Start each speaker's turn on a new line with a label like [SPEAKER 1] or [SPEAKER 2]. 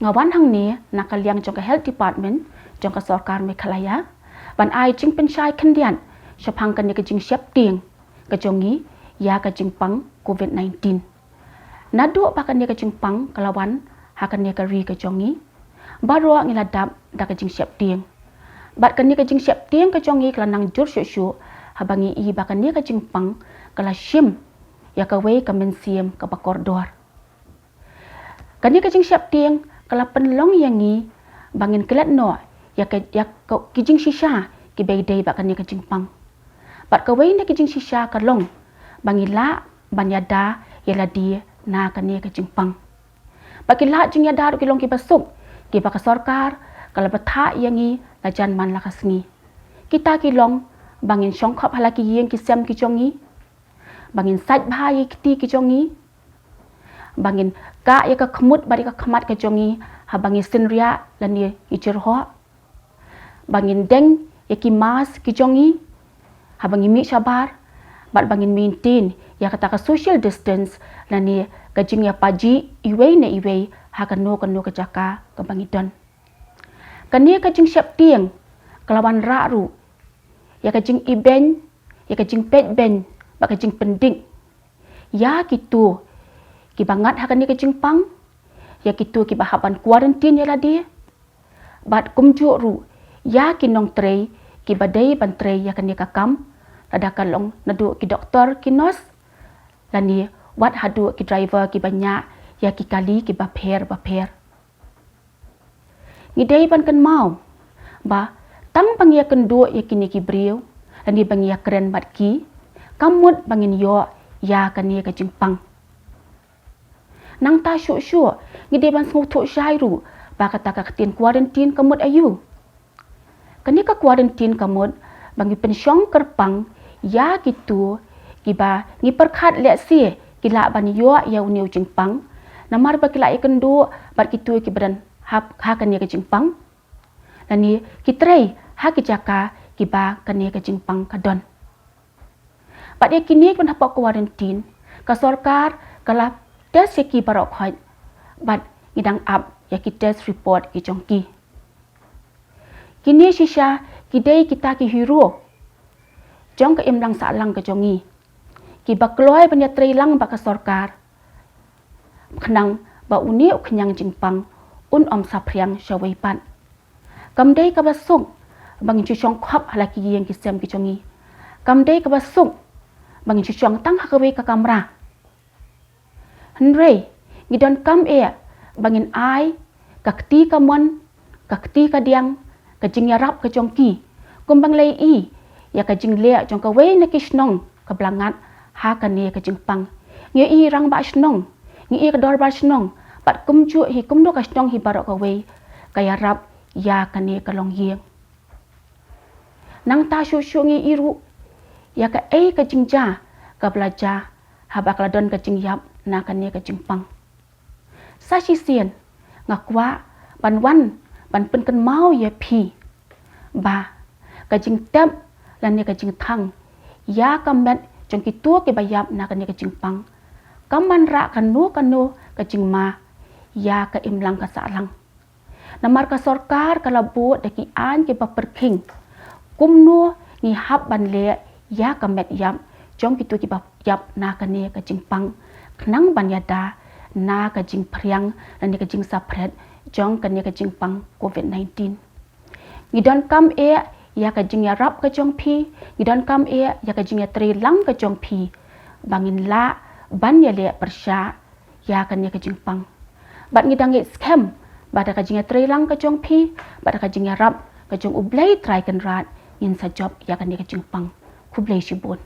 [SPEAKER 1] ngawan hang ni nakaliang jong ka health department jong ka sarkar Meghalaya ban ai jing pensyai kendian syapang kan ni ka jing siap ting ka jongi ya ka jing pang COVID-19 nadu pa kan ni ka jing pang kalawan hakan ni ka ri ka jongi baru ngiladap da ka jing siap ting bat kan ni ka jing siap ting ka jongi kelanang jur syu habangi i ba kan ni ka jing pang kala shim ya ka wei ka mensiam ka bakordor kan ni ka jing siap ting kala penlong yangi bangin kelat no ya kijing shisha ki beidei ba kan ni ka jing pang bat ka wei ni kijing shisha ka long bangila banyada yala di na kan ni ka jing pang bakila jing yada ki long ki basuk ki ba ka sarkar kala batha yangi la jan man la kasngi kita ki long bangin shongkhap halaki yeng ki sem ki jongi bangin sat bhai ki ki jongi bangin ka ya ka khmut bari ka khmat ka jongi ha bangin sinria lani ichirho bangin deng ya ki mas ki jongi ha bangin mi sabar bat bangin maintain ya kata ka social distance lani ka jing ya paji iwei ne iwei ha ka no ka jaka ka bangidon kani ka jing siap tiang kelawan raru ya ka jing iben ya ka jing pet ben ba ka jing pendik ya gitu ki bangat hakan ni ka jing pang ya gitu ki bahaban quarantine ya ladi bat kumju ru ya ki nong trei ki badai ban trei ya kan ni ka kam lada kalong nadu ki doktor ki nurse lani wat hadu ki driver ki banyak ya ki kali ki baper ngidei ban kan mau ba tang pangia kendu ya kini ki brio lani bangia keren bat ki kamut bangin yo ya kan ni ka jing pang nang ta syu ngide ban smuk tho shairu ba kata ka tin quarantine kamut ayu kani ka quarantine kamut bangi pensyong kerpang ya gitu kiba ngi perkhat le si kila ban yo ya uniu jingpang namar ba kila ikendu bat kitu ki badan ha kan ni ka jingpang lani kitrei ha ki jaka kiba kan ni ka jingpang kadon bat ye kini kan hapa quarantine ka sarkar kala test ki barok khoi bat ngidang up ya ki test report ki jongki kini shisha kidei kita ki hero jong ka imlang sa lang ka jongi ki bakloi banya treilang ba ka sarkar khnang ba uni ukhyang jingpang un om saphriang shawei pan kamdei ka basung bang chu chong khap halaki yeng ki sem ki jongi kamdei ka basung bang chu chong tang hakawei ka kamra Henry, ngidon kam bangin ai, kakti kamon, kakti kadiang, kajing yarap ka jongki, kumbang lei i, ya kajing lea jong ka wei na kisnong, kablangat, ha ka ne kajing pang, ngi i rang ba snong, ngi i kador ba snong, pat kumju hi kumdo ka snong hi barok ka wei, ka yarap, ya ka ne ka long yeng. Nang ta syu ngi iru, ya ka kajing ja, ka belajar, habak ladon kajing yap, na kan ni ka jing pang sa shi sien ngakwa ban wan ban pen kan mau ya phi ba ka jing tem lan ni ka jing thang ya kam met jong ki tu ke bayap na kan ni ka jing pang kam man ra kan nu ka jing ma ya ka imlang ka salang namar ka sarkar kala bu de ki an ke ba perking kum nu ni hab ban le ya kam met yap jong ki tu ki ba yap na kan ni ka jing pang Kenang banyada na kajing priang dan ni kajing sapret jong kan ni kajing pang COVID-19. Ngidon kam ya kajing ya rap kajong pi, ngidon kam ya kajing ya tri lang kajong pi. Bangin la ban ya le persya ya kan ni kajing pang. Bat ngidang scam bada kajing ya tri lang kajong pi, bada kajing ya rap kajong ublay try kan rat in sa job ya kan ni kajing pang. Kublay shibun.